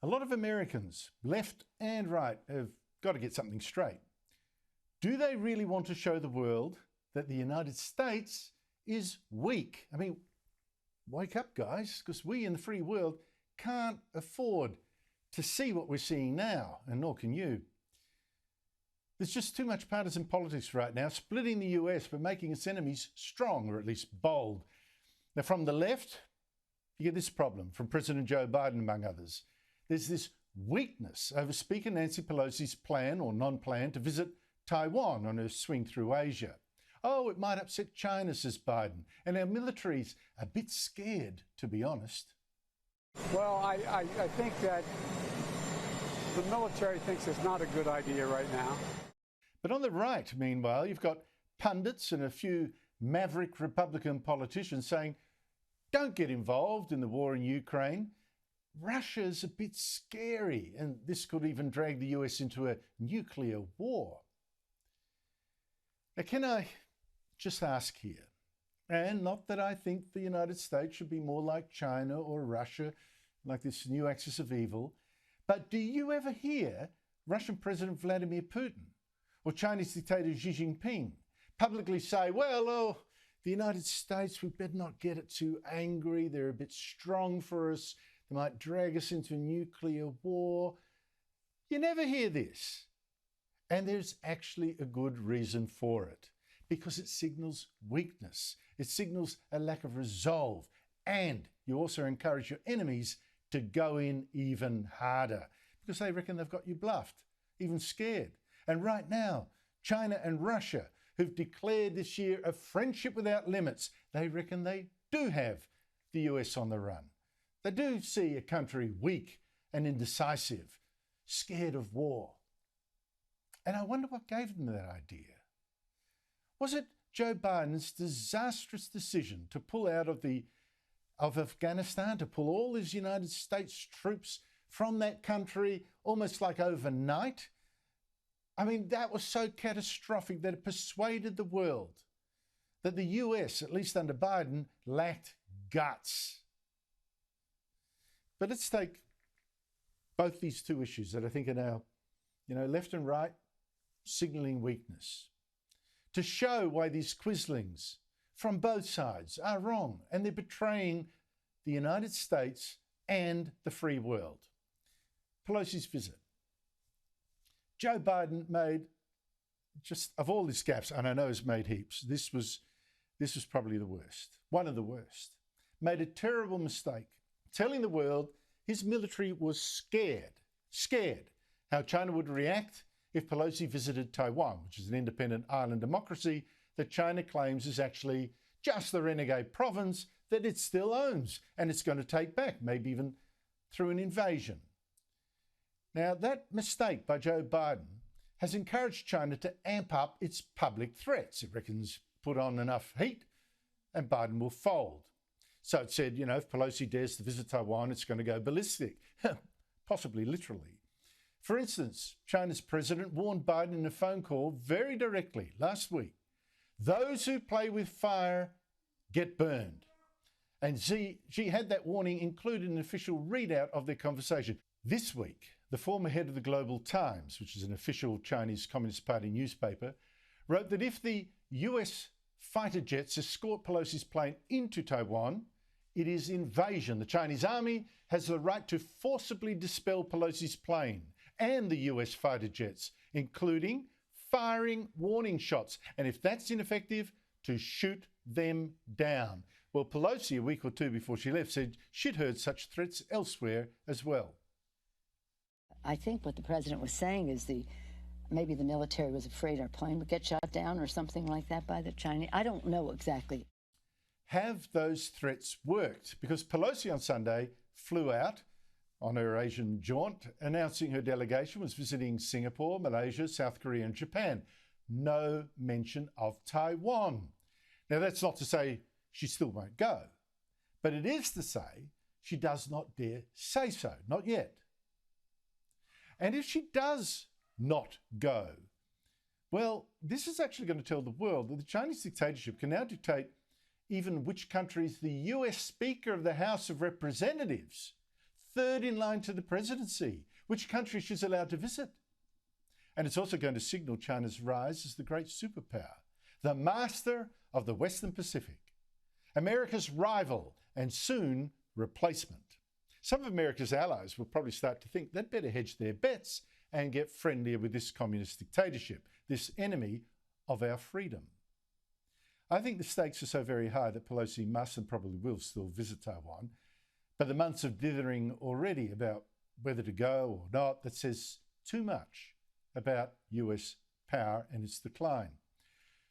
A lot of Americans, left and right, have got to get something straight. Do they really want to show the world that the United States is weak? I mean, wake up, guys, because we in the free world can't afford to see what we're seeing now, and nor can you. There's just too much partisan politics right now, splitting the US but making its enemies strong, or at least bold. Now, from the left, you get this problem from President Joe Biden, among others. There's this weakness over Speaker Nancy Pelosi's plan or non-plan to visit Taiwan on her swing through Asia. Oh, it might upset China, says Biden, and our military's a bit scared, to be honest. Well, I think that the military thinks it's not a good idea right now. But on the right, meanwhile, you've got pundits and a few maverick Republican politicians saying, don't get involved in the war in Ukraine. Russia's a bit scary, and this could even drag the US into a nuclear war. Now, can I just ask here, and not that I think the United States should be more like China or Russia, like this new axis of evil, but do you ever hear Russian President Vladimir Putin or Chinese dictator Xi Jinping publicly say, well, the United States, we better not get it too angry, they're a bit strong for us, they might drag us into a nuclear war? You never hear this. And there's actually a good reason for it, because it signals weakness. It signals a lack of resolve. And you also encourage your enemies to go in even harder because they reckon they've got you bluffed, even scared. And right now, China and Russia, who've declared this year a friendship without limits, they reckon they do have the US on the run. They do see a country weak and indecisive, scared of war. And I wonder what gave them that idea. Was it Joe Biden's disastrous decision to pull out of Afghanistan, to pull all his United States troops from that country almost like overnight? I mean, that was so catastrophic that it persuaded the world that the US, at least under Biden, lacked guts. But let's take both these two issues that I think are now, left and right, signalling weakness, to show why these quislings from both sides are wrong and they're betraying the United States and the free world. Pelosi's visit. Joe Biden made, just of all his gaffes, and I know he's made heaps, this was probably the worst, one of the worst, made a terrible mistake, telling the world his military was scared how China would react if Pelosi visited Taiwan, which is an independent island democracy that China claims is actually just the renegade province that it still owns and it's going to take back, maybe even through an invasion. Now, that mistake by Joe Biden has encouraged China to amp up its public threats. It reckons put on enough heat and Biden will fold. So it said, if Pelosi dares to visit Taiwan, it's going to go ballistic, possibly literally. For instance, China's president warned Biden in a phone call very directly last week, those who play with fire get burned. And Xi had that warning included in an official readout of their conversation. This week, the former head of the Global Times, which is an official Chinese Communist Party newspaper, wrote that if the US fighter jets escort Pelosi's plane into Taiwan, it is invasion. The Chinese army has the right to forcibly dispel Pelosi's plane and the US fighter jets, including firing warning shots. And if that's ineffective, to shoot them down. Well, Pelosi, a week or two before she left, said she'd heard such threats elsewhere as well. I think what the president was saying is maybe the military was afraid our plane would get shot down or something like that by the Chinese. I don't know exactly. Have those threats worked? Because Pelosi on Sunday flew out on her Asian jaunt, announcing her delegation was visiting Singapore, Malaysia, South Korea and Japan. No mention of Taiwan. Now, that's not to say she still won't go, but it is to say she does not dare say so, not yet. And if she does not go, well, this is actually going to tell the world that the Chinese dictatorship can now dictate even which countries the US Speaker of the House of Representatives third in line to the presidency, which country she's allowed to visit. And it's also going to signal China's rise as the great superpower, the master of the Western Pacific, America's rival and soon replacement. Some of America's allies will probably start to think they'd better hedge their bets and get friendlier with this communist dictatorship, this enemy of our freedom. I think the stakes are so very high that Pelosi must and probably will still visit Taiwan, but the months of dithering already about whether to go or not, that says too much about US power and its decline.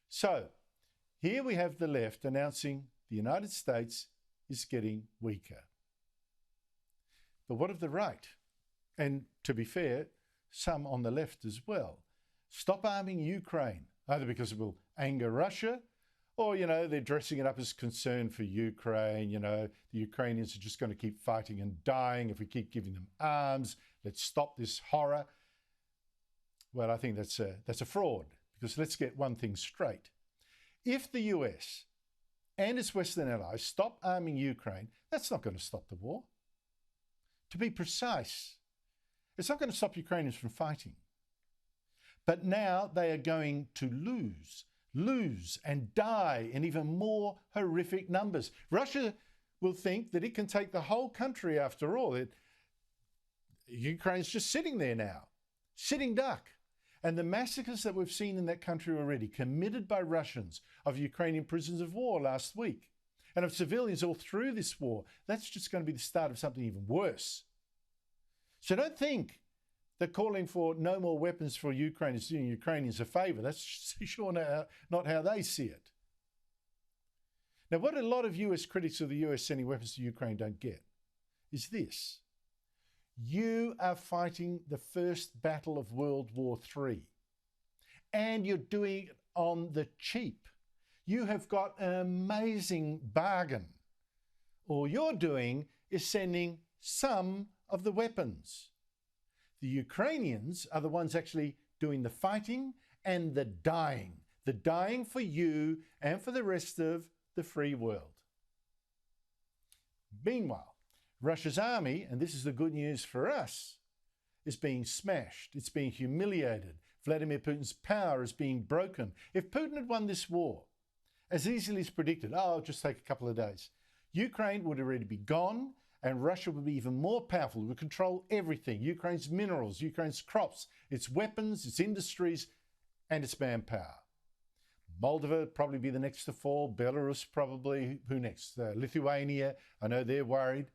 So here we have the left announcing the United States is getting weaker. But what of the right? And to be fair, some on the left as well. Stop arming Ukraine, either because it will anger Russia or, they're dressing it up as concern for Ukraine. The Ukrainians are just going to keep fighting and dying if we keep giving them arms. Let's stop this horror. Well, I think that's a fraud, because let's get one thing straight. If the US and its Western allies stop arming Ukraine, that's not going to stop the war. To be precise, it's not going to stop Ukrainians from fighting. But now they are going to lose and die in even more horrific numbers. Russia will think that it can take the whole country after all. Ukraine's just sitting there now, sitting duck. And the massacres that we've seen in that country already, committed by Russians of Ukrainian prisoners of war last week, and of civilians all through this war, that's just going to be the start of something even worse. So don't think that calling for no more weapons for Ukraine is doing Ukrainians a favour. That's sure not how they see it. Now, what a lot of US critics of the US sending weapons to Ukraine don't get is this. You are fighting the first battle of World War III, and you're doing it on the cheap. You have got an amazing bargain. All you're doing is sending some of the weapons. The Ukrainians are the ones actually doing the fighting and the dying for you and for the rest of the free world. Meanwhile, Russia's army, and this is the good news for us, is being smashed. It's being humiliated. Vladimir Putin's power is being broken. If Putin had won this war, as easily as predicted, it'll just take a couple of days, Ukraine would already be gone, and Russia would be even more powerful. It would control everything: Ukraine's minerals, Ukraine's crops, its weapons, its industries, and its manpower. Moldova would probably be the next to fall. Belarus probably. Who next? Lithuania. I know they're worried,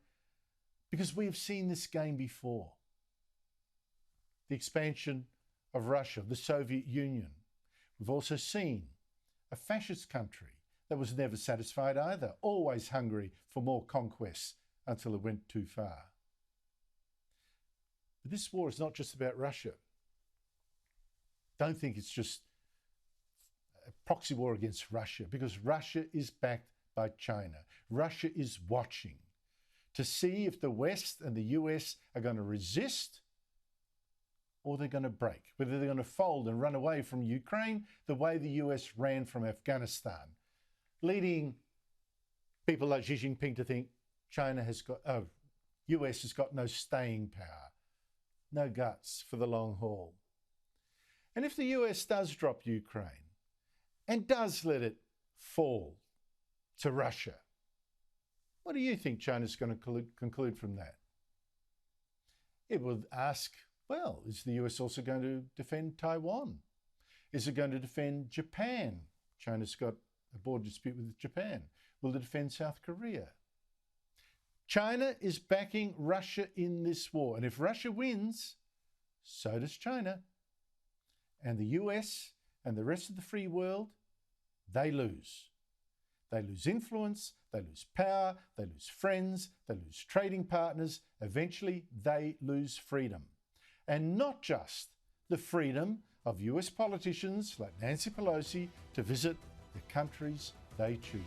because we have seen this game before. The expansion of Russia, the Soviet Union. We've also seen a fascist country that was never satisfied either, always hungry for more conquests until it went too far. But this war is not just about Russia. Don't think it's just a proxy war against Russia, because Russia is backed by China. Russia is watching to see if the West and the US are going to resist or they're going to break, whether they're going to fold and run away from Ukraine the way the US ran from Afghanistan, leading people like Xi Jinping to think US has got no staying power, no guts for the long haul. And if the US does drop Ukraine and does let it fall to Russia, what do you think China's going to conclude from that? It will ask, well, is the US also going to defend Taiwan? Is it going to defend Japan? China's got a border dispute with Japan. Will it defend South Korea? China is backing Russia in this war. And if Russia wins, so does China. And the US and the rest of the free world, they lose. They lose influence, they lose power, they lose friends, they lose trading partners. Eventually, they lose freedom. And not just the freedom of US politicians like Nancy Pelosi to visit the countries they choose.